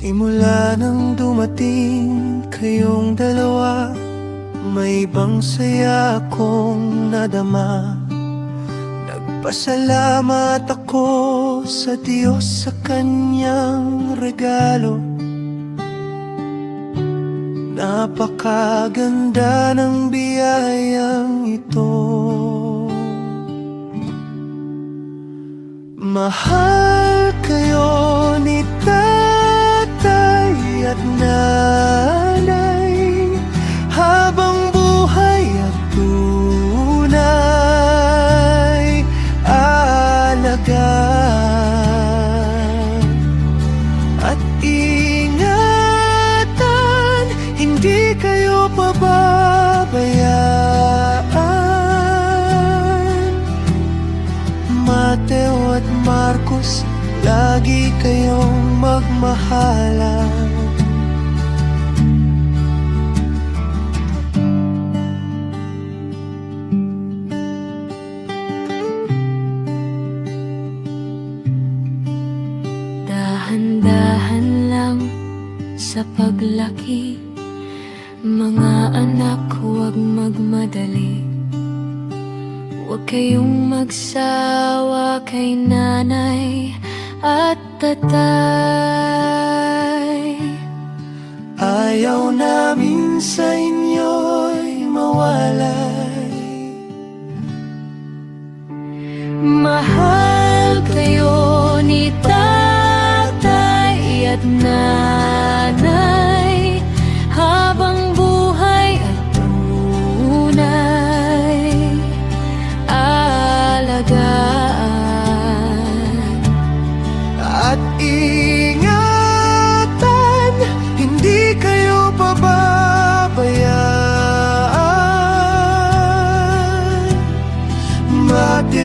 Simula nang dumating kayong dalawa, may ibang saya akong nadama. Nagpasalamat ako sa Diyos sa kanyang regalo. Napakaganda ng biyayang ito. Mahal kayo ni tatay at nanay habang buhay at tunay alagaan at ingatan, hindi kayo pababayaan. Mateo at Marcos, lagi kayong magmahalan. Dahan-dahan lang sa paglaki, mga anak, huwag magmadali. Huwag kayong magsawa kay nanay at tatay. Ayaw namin sa inyo'y mawalay. Mahal kayo ni tatay at nanay habang buhay at tunay alagaan At ingatan, hindi kayo pababayaan.